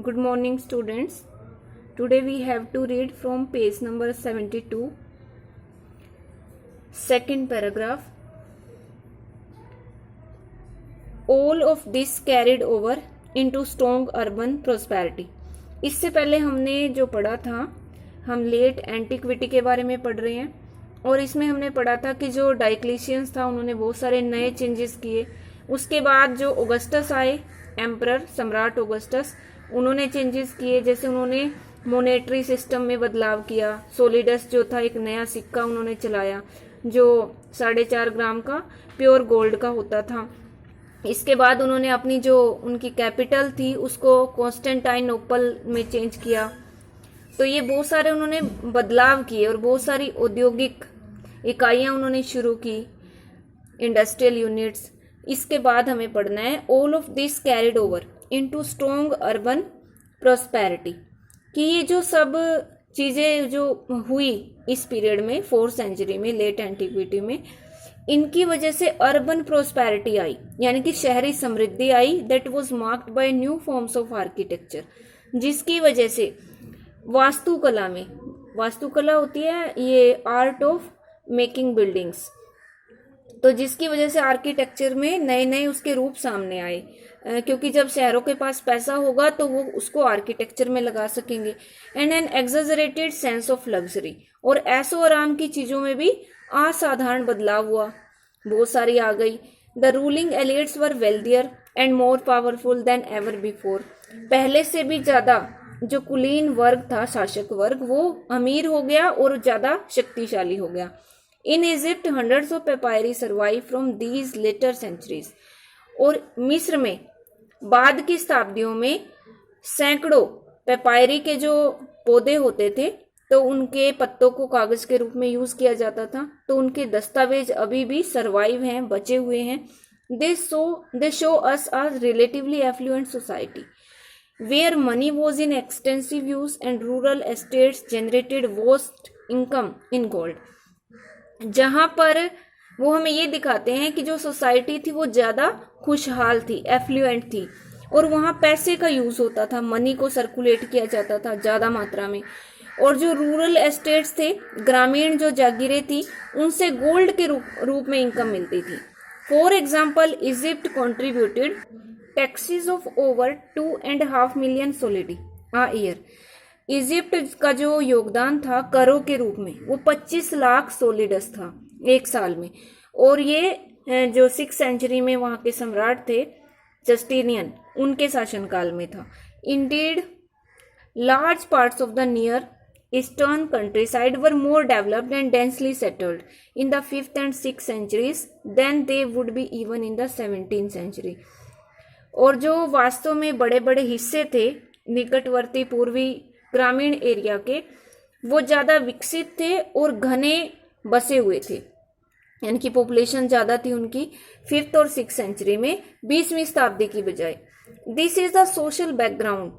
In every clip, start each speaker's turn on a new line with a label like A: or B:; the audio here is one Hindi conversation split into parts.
A: Good morning, students. Today we have to read from page number 72, second paragraph. All of this carried over into strong urban prosperity. इससे पहले हमने जो पढ़ा था, हम लेट एंटिक्विटी के बारे में पढ़ रहे हैं और इसमें हमने पढ़ा था कि जो डायक्लिशियंस था उन्होंने बहुत सारे नए चेंजेस किए। उसके बाद जो ऑगस्टस आए, एम्परर सम्राट ऑगस्टस, उन्होंने चेंजेस किए। जैसे उन्होंने मोनेटरी सिस्टम में बदलाव किया। सोलिडस जो था एक नया सिक्का उन्होंने चलाया जो 4.5 ग्राम का प्योर गोल्ड का होता था। इसके बाद उन्होंने अपनी जो उनकी कैपिटल थी उसको कॉन्स्टेंटाइनोपल में चेंज किया। तो ये बहुत सारे उन्होंने बदलाव किए और बहुत सारी औद्योगिक इकाइयां उन्होंने शुरू की, इंडस्ट्रियल यूनिट्स। इसके बाद हमें पढ़ना है all of this carried over into strong urban prosperity, कि ये जो सब चीजें जो हुई इस पीरियड में 4th सेंचुरी में, लेट एंटिक्विटी में, इनकी वजह से अर्बन प्रोस्पेरिटी आई, यानी कि शहरी समृद्धि आई। That was marked by new forms of architecture, जिसकी वजह से वास्तुकला में, वास्तुकला होती है ये आर्ट ऑफ मेकिंग बिल्डिंग्स, तो जिसकी वजह से आर्किटेक्चर में नए नए उसके रूप सामने आए, क्योंकि जब शहरों के पास पैसा होगा तो वो उसको आर्किटेक्चर में लगा सकेंगे। And an exaggerated sense of luxury, और ऐसो आराम की चीजों में भी असाधारण बदलाव हुआ, बहुत सारी आ गई। The ruling elites were wealthier and more powerful than ever before, पहले से भी ज्यादा जो कुलीन वर्ग था, शासक वर्ग, वो अमीर हो गया और ज्यादा शक्तिशाली हो गया। In Egypt hundreds of papyri survive from these later centuries, और मिस्र में बाद की शताब्दियों में सैकड़ों पेपायरी के जो पौधे होते थे तो उनके पत्तों को कागज के रूप में यूज किया जाता था, तो उनके दस्तावेज अभी भी सर्वाइव हैं, बचे हुए हैं। They show us a relatively affluent society where money was in extensive use and rural estates generated vast income in gold, जहां पर वो हमें ये दिखाते हैं कि जो सोसाइटी थी वो ज्यादा खुशहाल थी, एफ्लुएंट थी, और वहां पैसे का यूज होता था, मनी को सर्कुलेट किया जाता था ज्यादा मात्रा में। और जो रूरल एस्टेट्स थे, ग्रामीण जो जागीरें थी, उनसे गोल्ड के रूप में इनकम मिलती थी। For example, Egypt contributed taxes of over 2.5 million solidi a year. Egypt का जो योगदान था करों के रूप में वो 25 लाख सोलिडस था एक साल में। और ये जो 6th सेंचुरी में वहां के सम्राट थे जस्टिनियन, उनके शासनकाल में था। Indeed large parts of the near eastern countryside were more developed and densely settled in the 5th and 6th centuries then they would be even in the 17th century। और जो वास्तव में बड़े बड़े हिस्से थे निकटवर्ती पूर्वी ग्रामीण एरिया के, वो ज्यादा विकसित थे और घने बसे हुए थे, यानी कि पॉपुलेशन ज्यादा थी उनकी 5th और 6th सेंचुरी में 20वीं शताब्दी की बजाय। This is the social background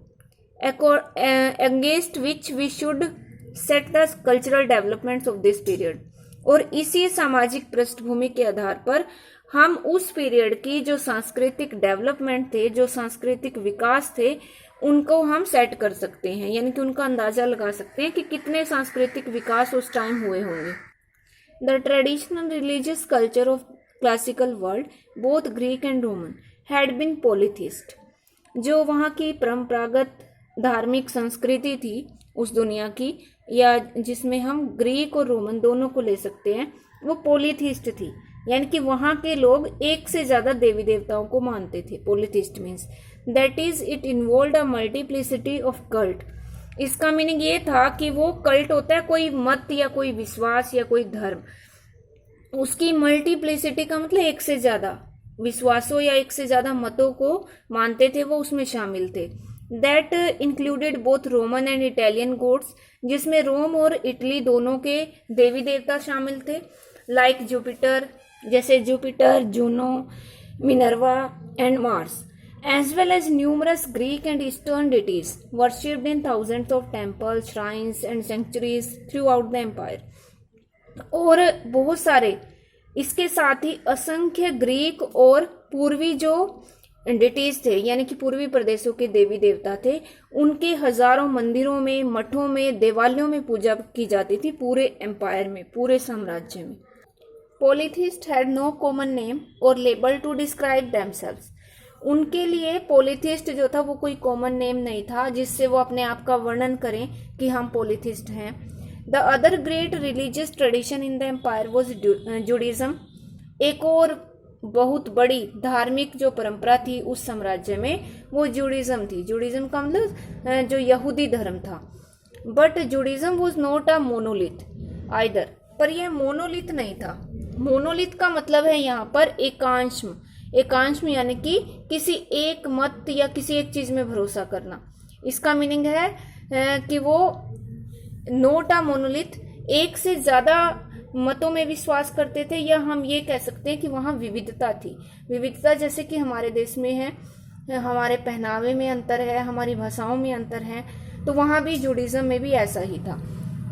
A: against which we should set the cultural developments of this period, और इसी सामाजिक पृष्ठभूमि के आधार पर हम उस पीरियड की जो सांस्कृतिक डेवलपमेंट थे, जो सांस्कृतिक विकास थे, उनको हम सेट कर सकते हैं, यानी कि उनका अंदाजा लगा सकते हैं कि कितने सांस्कृतिक विकास उस टाइम हुए होंगे। The traditional religious culture of classical world both Greek and Roman had been polytheist, जो वहाँ की परंपरागत धार्मिक संस्कृति थी उस दुनिया की, या जिसमें हम ग्रीक और रोमन दोनों को ले सकते हैं, वो पॉलीथिस्ट थी, यानी कि वहाँ के लोग एक से ज्यादा देवी देवताओं को मानते थे। Polytheist means that is it involved a multiplicity of cult. इसका मीनिंग ये था कि वो कल्ट होता है कोई मत या कोई विश्वास या कोई धर्म, उसकी मल्टीप्लिसिटी का मतलब एक से ज्यादा विश्वासों या एक से ज्यादा मतों को मानते थे, वो उसमें शामिल थे। That included both Roman and Italian gods, जिसमें रोम और इटली दोनों के देवी देवता शामिल थे, लाइक जुपिटर, जैसे Jupiter, Juno, Minerva and Mars, as well as numerous Greek and Eastern deities worshipped in thousands of temples, shrines and sanctuaries throughout the empire। और बहुत सारे, इसके साथ ही असंख्य ग्रीक और पूर्वी जो एंटिटीज थे, यानी कि पूर्वी प्रदेशों के देवी देवता थे, उनके हजारों मंदिरों में, मठों में, देवालयों में पूजा की जाती थी पूरे एम्पायर में, पूरे साम्राज्य में। पोलिथिस्ट हैड नो कॉमन नेम और लेबल टू डिस्क्राइब देमसेल्व्स। उनके लिए पोलिथिस्ट जो था वो कोई कॉमन नेम नहीं था जिससे वो अपने आप का वर्णन करें कि हम पोलिथिस्ट हैं। The other great religious tradition in the empire was Judaism. एक और बहुत बड़ी धार्मिक जो परंपरा थी उस साम्राज्य में वो जुडिज्म थी। जुडिज्म का मतलब जो यहूदी धर्म था। But Judaism was not a monolith either, पर यह मोनोलिथ नहीं था। मोनोलिथ का मतलब है यहाँ पर एकांशम। एकांशम यानी कि किसी एक मत या किसी एक चीज में भरोसा करना। इसका मीनिंग है कि वो नोट अ मोनोलिथ, एक से ज्यादा मतों में विश्वास करते थे, या हम ये कह सकते हैं कि वहाँ विविधता थी। विविधता जैसे कि हमारे देश में है, हमारे पहनावे में अंतर है, हमारी भाषाओं में अंतर है, तो वहाँ भी जुडिज्म में भी ऐसा ही था।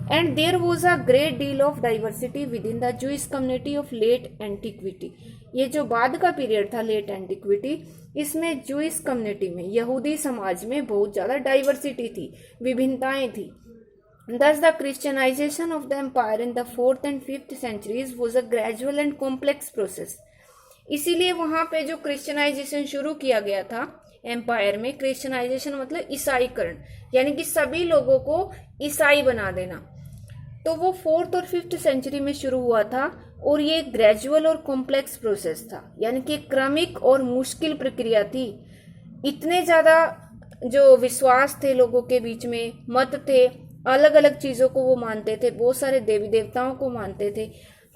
A: And there was a great deal of diversity within the Jewish community of late antiquity. ये जो बाद का पीरियड था लेट एंटिक्विटी, इसमें जूइश कम्युनिटी में, यहूदी समाज में बहुत ज्यादा डाइवर्सिटी थी, विभिन्नताएं थी। Thus, the Christianization of the empire in the 4th and 5th centuries was a gradual and complex process. इसीलिए वहां पे जो क्रिश्चियनाइजेशन शुरू किया गया था एम्पायर में, क्रिश्चियनाइजेशन मतलब ईसाईकरण, यानी कि सभी लोगों को ईसाई बना देना, तो वो 4th और 5th सेंचुरी में शुरू हुआ था। और ये ग्रेजुअल और कॉम्प्लेक्स प्रोसेस था, यानी कि क्रमिक और मुश्किल प्रक्रिया थी। इतने ज्यादा जो विश्वास थे लोगों के बीच में, मत थे, अलग अलग चीजों को वो मानते थे, बहुत सारे देवी देवताओं को मानते थे,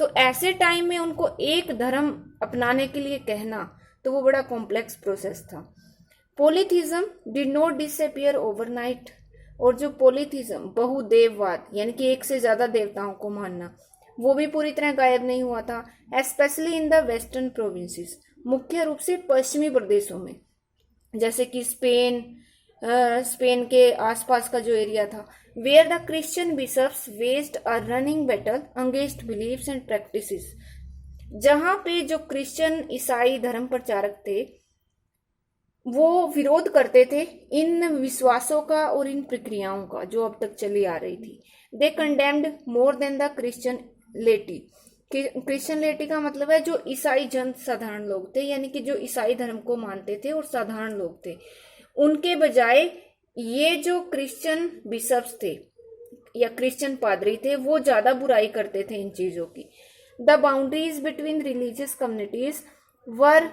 A: तो ऐसे टाइम में उनको एक धर्म अपनाने के लिए कहना, तो वो बड़ा कॉम्प्लेक्स प्रोसेस था। पोलिथिज्म डिड नॉट डिसअपियर ओवरनाइट। और जो पोलिथिज्म, बहुदेववाद, यानी कि एक से ज्यादा देवताओं को मानना, वो भी पूरी तरह गायब नहीं हुआ था। Especially in the western provinces, मुख्य रूप से पश्चिमी प्रदेशों में, जैसे कि स्पेन के आसपास का जो एरिया था, where the Christian bishops waged a running battle against beliefs and practices. जहां पे जो क्रिश्चियन ईसाई धर्म प्रचारक थे वो विरोध करते थे इन विश्वासों का और इन प्रक्रियाओं का जो अब तक चली आ रही थी। They condemned more than the Christian laity. Christian laity का मतलब है जो ईसाई जन साधारण लोग थे, यानी कि जो ईसाई धर्म को मानते थे और साधारण लोग थे, उनके बजाय ये जो क्रिश्चियन बिशप्स थे या क्रिश्चियन पादरी थे वो ज्यादा बुराई करते थे इन चीजों की। The boundaries between religious communities were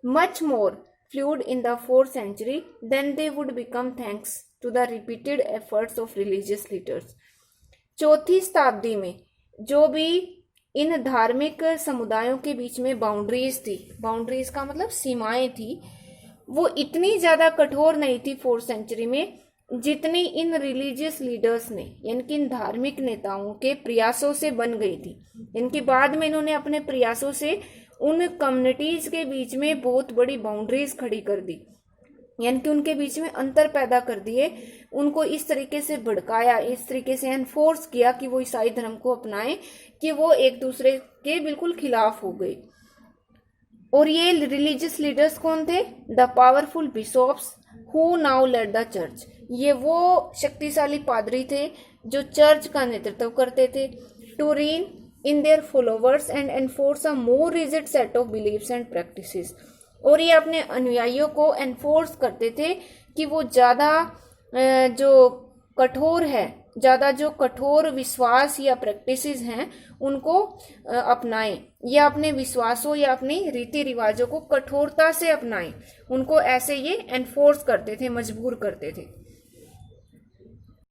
A: much more fluid in the 4th century than they would become thanks to the repeated efforts of religious leaders। 4th शताब्दी में जो भी इन धार्मिक समुदायों के बीच में बाउंड्रीज थी, बाउंड्रीज का मतलब सीमाएं थी, वो इतनी ज्यादा कठोर नहीं थी 4th सेंचुरी में जितनी इन रिलीजियस लीडर्स ने, यानी कि इन धार्मिक नेताओं के प्रयासों से बन गई थी। इनके बाद में इन्होंने अपने प्रयासों से उन कम्युनिटीज के बीच में बहुत बड़ी बाउंड्रीज खड़ी कर दी, यानी कि उनके बीच में अंतर पैदा कर दिए, उनको इस तरीके से भड़काया, इस तरीके से एनफोर्स किया कि वो ईसाई धर्म को अपनाएं कि वो एक दूसरे के बिल्कुल खिलाफ हो गए। और ये रिलीजियस लीडर्स कौन थे? The powerful bishops who now led the church. ये वो शक्तिशाली पादरी थे जो चर्च का नेतृत्व करते थे। To rein in their followers and enforce a more rigid set of beliefs and practices. और ये अपने अनुयायियों को एनफोर्स करते थे कि वो ज्यादा जो कठोर है, ज्यादा जो कठोर विश्वास या प्रैक्टिसेस हैं उनको अपनाएं, या अपने विश्वासों या अपने रीति रिवाजों को कठोरता से अपनाएं। उनको ऐसे ये एनफोर्स करते थे, मजबूर करते थे।